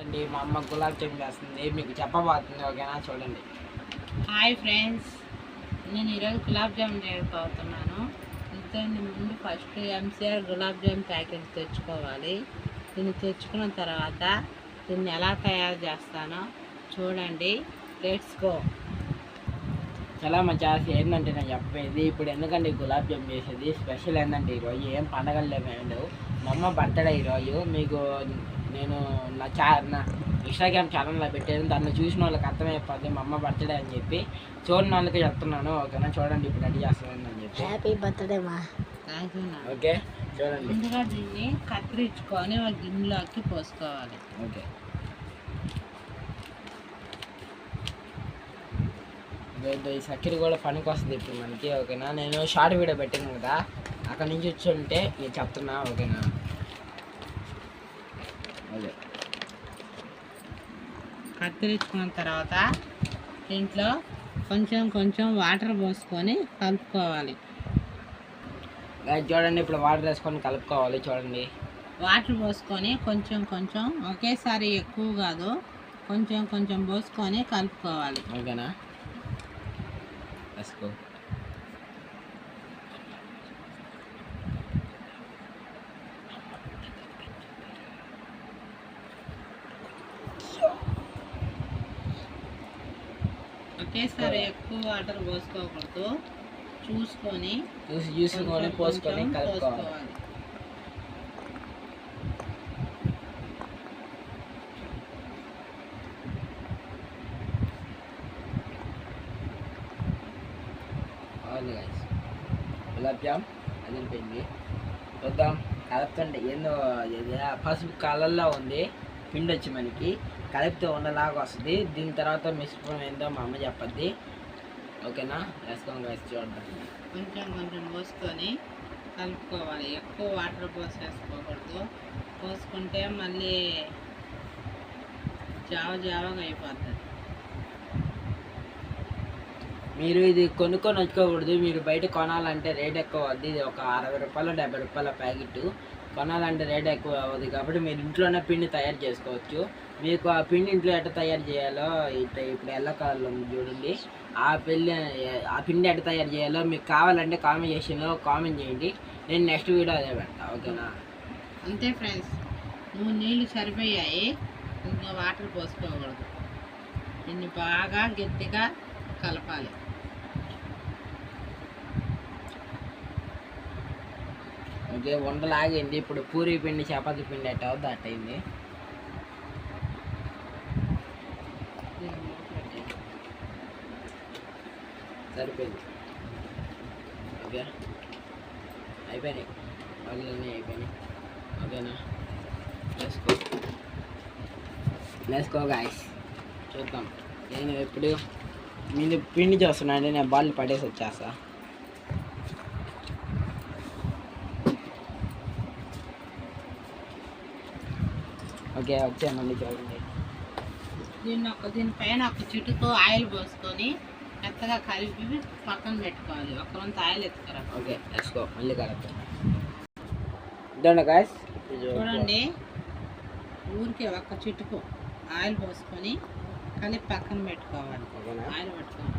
అండి మా అమ్మ గులాబ్ జామ్ చేస్తుంది, మీకు చెప్పబోతుంది. ఓకేనా, చూడండి. హాయ్ ఫ్రెండ్స్, నేను ఈరోజు గులాబ్ జామ్ చేయబోతున్నాను. ఇంతకు ముందు first MCR gulab jam packet తెచ్చుకోవాలి. దీన్ని తెచ్చుకున్న తర్వాత దీన్ని ఎలా తయారు చేస్తానో చూడండి. Let's go. చాలా మంచి ఆశ ఏంటంటే నేను చెప్పేది ఇప్పుడు ఎందుకంటే గులాబ్ జామ్ చేసేది స్పెషల్ ఏంటంటే ఈరోజు ఏం పండగలు లేవు. మా అమ్మ బర్త్డే ఈరోజు. మీకు నేను నా ఇన్స్టాగ్రామ్ ఛానల్లో పెట్టాను, దాన్ని చూసిన వాళ్ళకి అర్థమైపోద్ది మా అమ్మ బర్త్డే అని చెప్పి. చూడని వాళ్ళకి చెప్తున్నాను. ఓకేనా, చూడండి ఇప్పుడు రెడీ చేస్తాను అని చెప్పి. హ్యాపీ బర్త్డే మా. Thank you. ఓకే, చూడండి. ముందుగా దీన్ని కత్తిరించుకొని ఒక గిన్నెలోకి పోసుకోవాలి. ఓకే, ఈ చక్కెర కూడా పనికి వస్తుంది ఇప్పుడు మనకి. ఓకేనా, నేను షార్ట్ వీడియో పెట్టాను కదా, అక్కడ నుంచి వచ్చి ఉంటే నేను చెప్తున్నా. ఓకేనా, అదే కత్తిరించుకున్న తర్వాత దీంట్లో కొంచెం కొంచెం వాటర్ పోసుకొని కలుపుకోవాలి. చూడండి, ఇప్పుడు వాటర్ వేసుకొని కలుపుకోవాలి. చూడండి, వాటర్ పోసుకొని కొంచెం కొంచెం, ఒకేసారి ఎక్కువ కాదు, కొంచెం కొంచెం పోసుకొని కలుపుకోవాలి. ఓకేనా, వేసుకో. ఒకేసారి ఎక్కువ వాటర్ పోసుకోకూడదు, చూసుకొని పోసుకొని కలుపుకోవాలి. గులాబ్ జామ్ అదిరిపోయింది. చూద్దాం, కలుపుతుంటే ఏందో పసుపు కలర్లో ఉంది పిండి వచ్చి మనకి. కలిపితే ఉండలాగా వస్తుంది. దీని తర్వాత మిశ్రమం ఏందో మా అమ్మ చెప్పద్ది. ఓకేనా, వేసుకోండి వేసి చూద్దాం. కొంచెం కొంచెం పోసుకొని కలుపుకోవాలి. ఎక్కువ వాటర్ పోసేసుకోకూడదు, పోసుకుంటే మళ్ళీ జావగా అయిపోతుంది. మీరు ఇది కొనుక్కొని వచ్చుకోకూడదు. మీరు బయట కొనాలంటే రేట్ ఎక్కువ అవుద్ది. ఇది ఒక 60 రూపాయలు 70 రూపాయల ప్యాకెట్. కొనాలంటే రేట్ ఎక్కువ అవుతుంది. కాబట్టి మీరు ఇంట్లోనే పిండి తయారు చేసుకోవచ్చు. మీకు ఆ పిండి ఇంట్లో ఎట్లా తయారు చేయాలో ఇప్పుడు ఎల్లో కలర్లో ఉంది చూడండి. ఆ పిండి ఎట్లా తయారు చేయాలో మీకు కావాలంటే కామెంట్ సెక్షన్లో కామెంట్ చేయండి. నేను నెక్స్ట్ వీడియో అదే పెడతా. ఓకేనా, అంతే ఫ్రెండ్స్. నీళ్ళు సరిపోయాయి, ఇంకా వాటర్ పోసుకోకూడదు. దీన్ని బాగా గట్టిగా కలపాలి. ఓకే, ఉండలాగింది. ఇప్పుడు పూరీ పిండి చపాతీ పిండి ఎట్ట అవుద్ది అట్ట అయింది. సరిపోయింది. ఓకే, అయిపోయినాయి, వాళ్ళన్నీ అయిపోయినాయి. ఓకేనా, లేసుకో గాయస్. చూద్దాం. నేను ఎప్పుడు మీరు పిండి చేస్తున్నా అంటే నేను బాల్ పడేసి వచ్చేస్తా. ఓకే, వచ్చామండి. చూడండి, దీనిపైన ఒక చిటుకు ఆయిల్ పోసుకొని మెత్తగా కలిపి పక్కన పెట్టుకోవాలి. ఒక్కరంత ఆయిల్ ఎత్తుకరా. ఓకే, వేసుకో, మళ్ళీ కలుపుతాం. ఇదండి గాయస్, చూడండి, ఊరికే ఒక చిటుకు ఆయిల్ పోసుకొని కలిపి పక్కన పెట్టుకోవాలి. ఆయిల్ పెట్టుకోవాలి.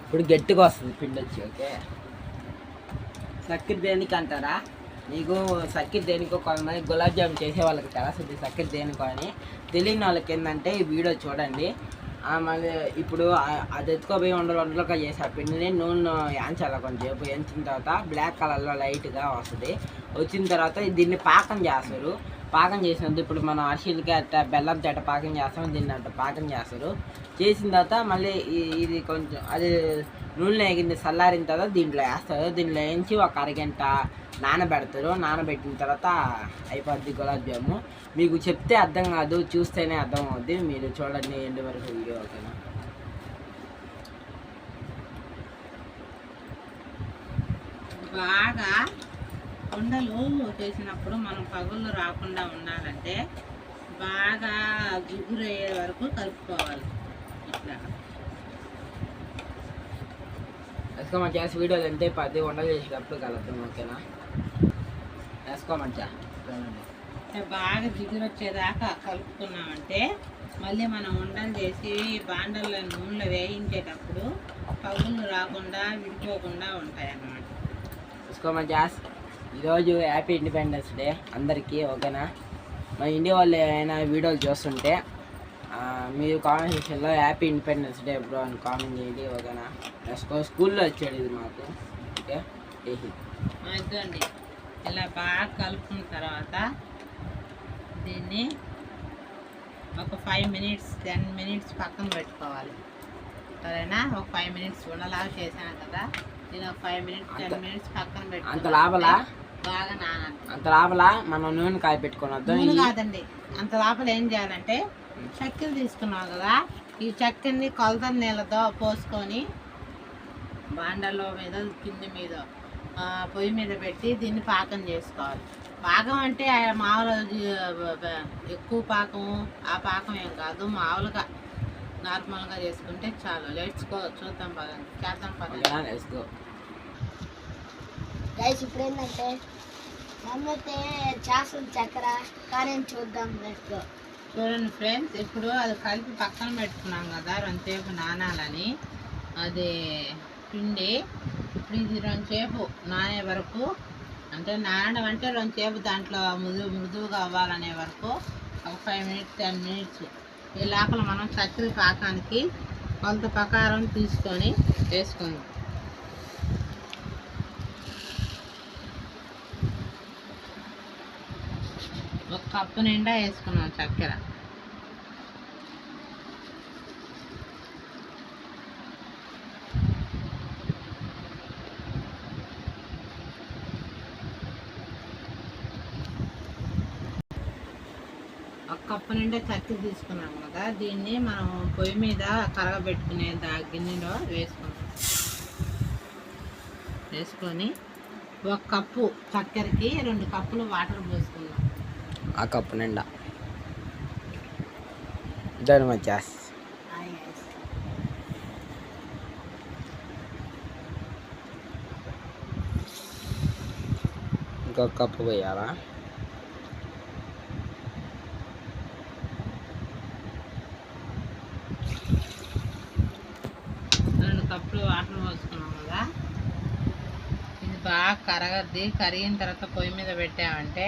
ఇప్పుడు గట్టిగా వస్తుంది పిండి వచ్చి. ఓకే, చక్కెర దేనికి అంటారా? నీకు చక్కెర దేనికో కొంతమంది గులాబ్ జామ్ చేసే వాళ్ళకి తెలుస్తుంది చక్కెర దేనికో అని. తెలియని వాళ్ళకి ఏంటంటే ఈ వీడియో చూడండి. మళ్ళీ ఇప్పుడు అది ఎత్తుకోపోయి ఉండలుగా చేసే ఆ పిండిని నూనె యాంచాలి. కొంచెంసేపు ఎంచిన తర్వాత బ్లాక్ కలర్లో లైట్గా వస్తుంది. వచ్చిన తర్వాత దీన్ని పాకం చేస్తారు. పాకం చేసినప్పుడు ఇప్పుడు మనం అరిసెలకి అట్ట బెల్లం చెట్ట పాకం చేస్తాం, దీన్ని అట్ట పాకం చేస్తారు. చేసిన తర్వాత మళ్ళీ ఇది కొంచెం అది నూనె ఎగింది చల్లారిన తర్వాత దీంట్లో వేస్తారు. దీంట్లో వేయించి ఒక అరగంట నానబెడతారు. నానబెట్టిన తర్వాత అయిపోద్ది గులాబ్ జాము. మీకు చెప్తే అర్థం కాదు, చూస్తేనే అర్థం అవుద్ది. మీరు చూడండి ఎండ్ వరకు వీడియో. ఓకేనా, బాగా ఉండలు చేసినప్పుడు మనం పగుళ్ళు రాకుండా ఉండాలంటే బాగా జిగురు అయ్యే వరకు కలుపుకోవాలి. ఇట్లా వేసుకోమంచి వీడియోలు అంటే 10 వంటలు చేసేటప్పుడు కలుపుతాం. ఓకేనా? వేసుకోమంచా బాగా జిగురు వచ్చేదాకా కలుపుకున్నామంటే మళ్ళీ మనం ఉండలు చేసి బాండల్లో నూనెలో వేయించేటప్పుడు పగుళ్ళు రాకుండా విడిపోకుండా ఉంటాయి అన్నమాట. వేసుకోమంచా. ఈరోజు హ్యాపీ ఇండిపెండెన్స్ డే అందరికీ. ఓకేనా? మా ఇండియా వాళ్ళు ఏమైనా వీడియోలు చూస్తుంటే మీరు కామెంట్ సెక్షన్లో హ్యాపీ ఇండిపెండెన్స్ డే బ్రో అని కామెంట్ చేయండి. ఓకేనా? స్కూల్లో వచ్చాడు ఇది మాకు. ఓకే, ఇదండి ఇలా బాగా కలుపుకున్న తర్వాత దీన్ని ఒక 5 మినిట్స్ 10 మినిట్స్ పక్కన పెట్టుకోవాలి. సరేనా? ఒక 5 మినిట్స్ ఉండలాగా చేశాను కదా, నేను ఒక 5 మినిట్స్ 10 మినిట్స్ పక్కన పెట్టుకో. అంత లోపల బాగా నానాలి. అంత లోపల మనం నూనె కాయ పెట్టుకున్నద్దు. నూనె కాదండి, అంత లోపల ఏం చేయాలంటే చక్కెర తీసుకున్నావు కదా, ఈ చక్కెరని కొలత నీళ్ళతో పోసుకొని బాండలో మీద కింద మీద పొయ్యి మీద పెట్టి దీన్ని పాకం చేసుకోవాలి. పాకం అంటే మామూలు ఎక్కువ పాకం ఆ పాకం ఏం కాదు, మామూలుగా నార్మల్గా చేసుకుంటే చాలు. చూద్దాం పదండి, చేద్దాం పదండి. గైస్ ఇప్పుడు ఏంటంటే మమ్మీ అయితే చేస్తుంది చక్కెర, కానీ చూద్దాం. చూడండి ఫ్రెండ్స్, ఇప్పుడు అది కలిపి పక్కన పెట్టుకున్నాం కదా రెండుసేపు నానాలని, అది పిండి. ఇప్పుడు ఇది రెండుసేపు నానే వరకు, అంటే నానడం అంటే రెండుసేపు దాంట్లో మృదువుగా అవ్వాలనే వరకు ఒక 5 మినిట్స్ 10 మినిట్స్. ఈ లోపల మనం చక్కెర పాకానికి కొంత ప్రకారం తీసుకొని వేసుకుందాం. ఒక కప్పు నిండా వేసుకున్నాం చక్కెర. ఒక కప్పు నిండా చక్కెర తీసుకున్నాం కదా, దీన్ని మనం పొయ్యి మీద కరగబెట్టుకునే గిన్నెలో వేసుకొని 1 కప్పు చక్కెరకి 2 కప్పులు వాటర్ పోసుకుందాం. ఆ కప్పు నిండా దాని మధ్య ఇంకొక కప్పు పోయాలా? కప్పులు వాటర్ పోసుకున్నాం కదా, ఇది బాగా కరిగిన తర్వాత పొయ్యి మీద పెట్టామంటే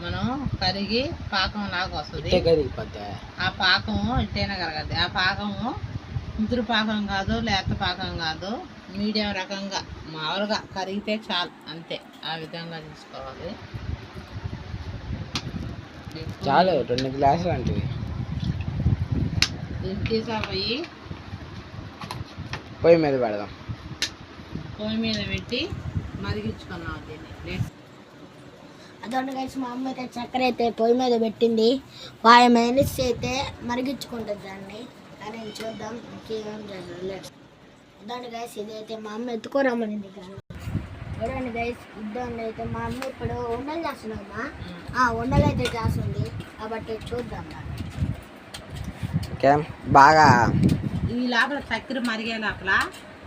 మనం కరిగి పాకం లాగా వస్తుంది. ఆ పాకము ఇట్టైనా కరగద్ది. ఆ పాకము ముదురు పాకం కాదు, లేత పాకం కాదు, మీడియం రకంగా మామూలుగా కరిగితే చాలు, అంతే. ఆ విధంగా తీసుకోవాలి. చాలు 2 గ్లాసులు అంటే దీన్ని తీసిపోయి పొయ్యి మీద పెడదాం. పొయ్యి మీద పెట్టి మరిగించుకున్నాం దీన్ని. అదొండి గైస్, మా అమ్మ అయితే చక్కెర అయితే పొయ్యి మీద పెట్టింది. 5 మినిట్స్ అయితే మరిగించుకుంటుంది దాన్ని. కానీ చూద్దాం ఇంకేం చేద్దాం. అదొండి గైస్, ఇదైతే మా అమ్మ ఎత్తుకోరమ్మనింది. చూడండి గైస్, ఇద్దండి అయితే మా అమ్మ ఇప్పుడు ఉండలు చేస్తున్నామా, ఉండలు అయితే చేస్తుంది కాబట్టి చూద్దాం. బాగా ఈ లోపల చక్కెర మరిగే లోపల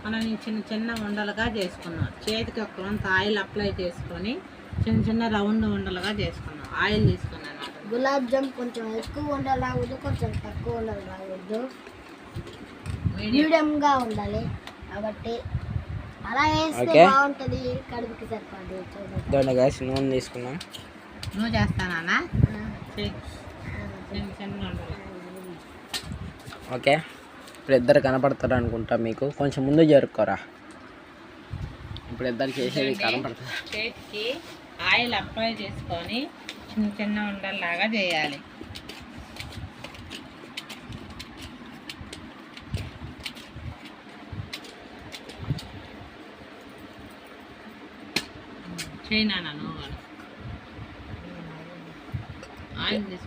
మనం చిన్న చిన్న ఉండలుగా చేసుకున్నాం. చేతికి ఒక కొంత ఆయిల్ అప్లై చేసుకొని చిన్న చిన్న రౌండ్ ఉండలుగా చేసుకున్నాం. ఆయిల్ తీసుకున్నాను. గులాబ్ జామ్ కొంచెం ఎక్కువ ఉండలు రావద్దు, కొంచెం తక్కువ ఉండలు రావద్దు, మీడియంగా ఉండాలి. కాబట్టి అలా వేస్తే బాగుంటుంది, కడుపుకి సరిపోద్ది. చూడండి నూనె తీసుకున్నాం. నువ్వు చేస్తానా? చిన్న చిన్న ఉండలు. ఓకే, ఇప్పుడు ఇద్దరు కనపడతారు అనుకుంటా. మీకు కొంచెం ముందు జరుపుకోరా. ఇప్పుడు ఇద్దరు చేసేది కనపడుతుంది. చేతికి ఆయిల్ అప్లై చేసుకొని చిన్న చిన్న ఉండల్లాగా చేయాలి.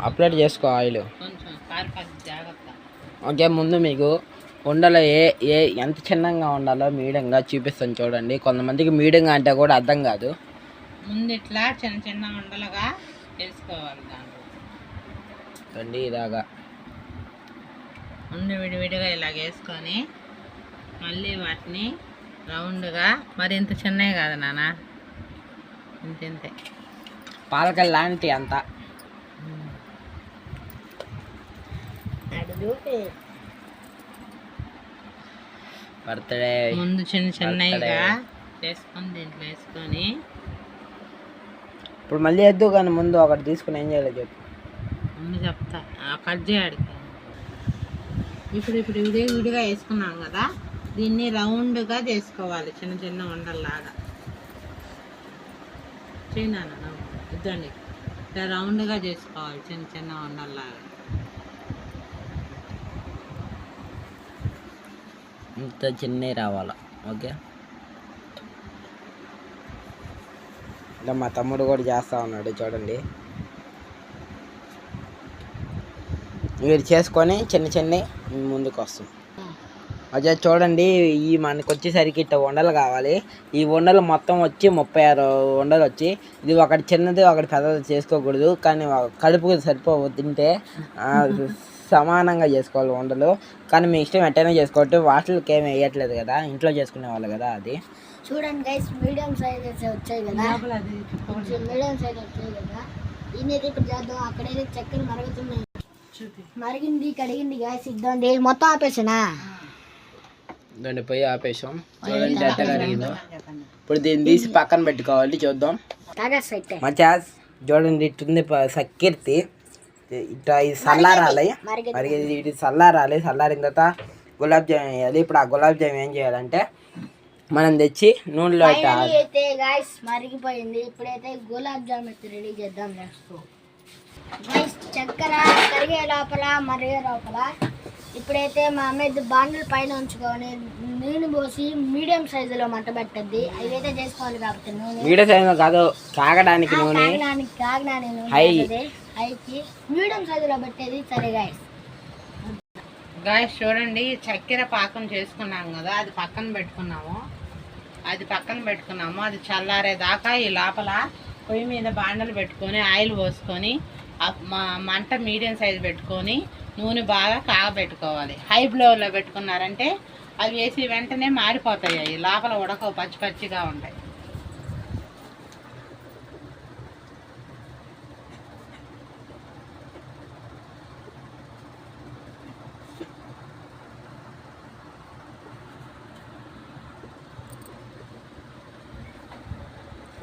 అప్లై చేసుకో ఆయిల్ కొంచెం కారిపోద్ది, జాగ్రత్త. ఓకే, ముందు మీకు ఉండలో ఎంత చిన్నగా ఉండాలో మీడియంగా చూపిస్తాను చూడండి. కొంతమందికి మీడియంగా అంటే కూడా అర్థం కాదు. ముందు ఇట్లా చిన్న చిన్న ఉండలుగా వేసుకోవాలి. దాంట్లో రండి ఇలాగా ముందు విడివిడిగా ఇలాగ వేసుకొని మళ్ళీ వాటిని రౌండ్గా, మరి ఇంత చిన్నవి కాదు నాన్న, ఇంతే పాలకల్ లాంటి అంత. బర్త్డే ముందు చిన్న చిన్నగా చేసుకొని దీంట్లో వేసుకొని ఇప్పుడు మళ్ళీ వద్దు కానీ ముందు ఒకటి తీసుకుని ఏం చేయాలో చెప్పు. ముందు చెప్తా, కట్ చేయడానికి. ఇప్పుడు విడిగా వేసుకున్నాం కదా, దీన్ని రౌండ్గా చేసుకోవాలి, చిన్న చిన్న ఉండల్లాగా. చేయనా ఇద్దండి, ఇట్లా రౌండ్గా చేసుకోవాలి, చిన్న చిన్న ఉండల్లాగా. ఇంత చిన్నవి రావాలా. ఓకే, ఇలా మా తమ్ముడు కూడా చేస్తూ ఉన్నాడు చూడండి. మీరు చేసుకొని చిన్న ముందుకు వస్తాం. అదే చూడండి, ఈ మనకు వచ్చేసరికి ఇట్లా ఉండలు కావాలి. ఈ ఉండలు మొత్తం వచ్చి 36 ఉండలు వచ్చి, ఇది ఒకటి చిన్నది ఒకటి పెద్దది చేసుకోకూడదు, కానీ కడుపుకు సరిపోవు. తింటే సమానంగా చేసుకోవాలి ఉండలు. కానీ మీ ఇష్టం ఎట్టైనా చేసుకోవచ్చు. వాటికి ఏమి వేయట్లేదు కదా, ఇంట్లో చేసుకునే వాళ్ళు కదా. అది చూడండి గైస్, మీడియం సైజ్ వచ్చాయి కదా, మీడియం సైజ్ వచ్చాయి కదా. దీనైతే ఇప్పుడు చేద్దాం. అక్కడైతే చక్కెర మరుగుతున్నాయి, మరిగింది కడిగింది గైస్. ఇద్దండి మొత్తం ఆపేసానా, దాన్ని పోయి ఆపేసాం. చూడండి ఎట్ట కడిగిందో. ఇప్పుడు దీన్ని తీసి పక్కన పెట్టుకోవాలి, చూద్దాం. మచాస్ చూడండి, ఇట్టుంది సక్కెర్తి. ఇట్లా ఇది చల్లారాలి, మరి ఇది చల్లారాలి. చల్లారిన తర్వాత గులాబ్ జామ్ వేయాలి. ఇప్పుడు ఆ గులాబ్ జామ్ ఏం చేయాలంటే మనం తెచ్చి నూనెలో అయితే గాయస్ మరిగిపోయింది. ఇప్పుడైతే గులాబ్ జామ్ అయితే రెడీ చేద్దాం. గైస్ చక్కెర కరిగే లోపల మరిగే లోపల ఇప్పుడైతే మా అమ్మ బాండల పైన ఉంచుకొని నూనె పోసి మీడియం సైజులో మంట పెట్టద్ది. అవైతే చేసుకోవాలి కాబట్టి నూనె మీడియం సైజులో కాదు, కాగడానికి నూనె, కాగడానికి నూనె హైకి మీడియం సైజులో పెట్టేది. సరే గాయస్, గాయస్ చూడండి, చక్కెర పాకం చేసుకున్నాం కదా, అది పక్కన పెట్టుకున్నాము. అది చల్లారేదాకా ఈ లోపల పొయ్యి మీద బాండలు పెట్టుకొని ఆయిల్ పోసుకొని మంట మీడియం సైజు పెట్టుకొని నూనె బాగా కాగబెట్టుకోవాలి. హై ఫ్లేమ్లో పెట్టుకున్నారంటే అవి వేసి వెంటనే మారిపోతాయి, అవి లోపల ఉడకవు, పచ్చి పచ్చిగా ఉంటాయి.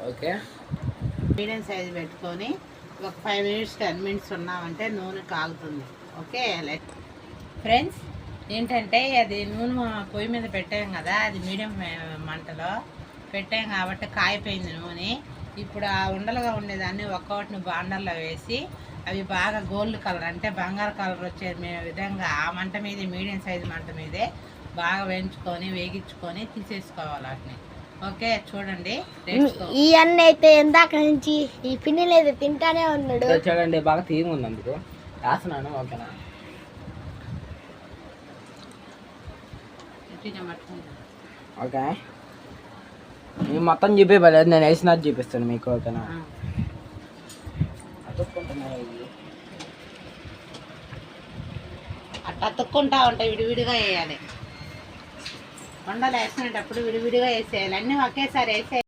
ఓకే, మీడియం సైజు పెట్టుకొని ఒక 5 minutes 10 minutes ఉన్నామంటే నూనె కాగుతుంది. ఓకే ఫ్రెండ్స్, ఏంటంటే అది నూనె పొయ్యి మీద పెట్టాం కదా, అది మీడియం మంటలో పెట్టాం కాబట్టి కాయిపోయింది నూనె. ఇప్పుడు ఆ ఉండలుగా ఉండేదాన్ని ఒక్కొక్కటిని బాండల్లో వేసి అవి బాగా గోల్డ్ కలర్ అంటే బంగారు కలర్ వచ్చే విధంగా ఆ మంట మీద, మీడియం సైజు మంట మీదే బాగా వేగించుకొని తీసేసుకోవాలి వాటిని. ఓకే చూడండి, ఈ అన్న అయితే ఇందాక నుంచి ఈ పిన్నిలు అయితే తింటానే ఉన్నాడు. చూడండి బాగా తీగా ఉంది, అందుకు రాస్తున్నాను. ఓకేనా, ఓకే నేను మొత్తం చూపించలేదు, నేను వేసినది చూపిస్తాను మీకు. ఓకేనా, అట్లా అతుక్కుంటా ఉంటాయి, విడివిడిగా వేయాలి. వండలు వేసుకునేటప్పుడు విడివిడిగా వేసేయాలి, అన్నీ ఒకేసారి వేసేయాలి.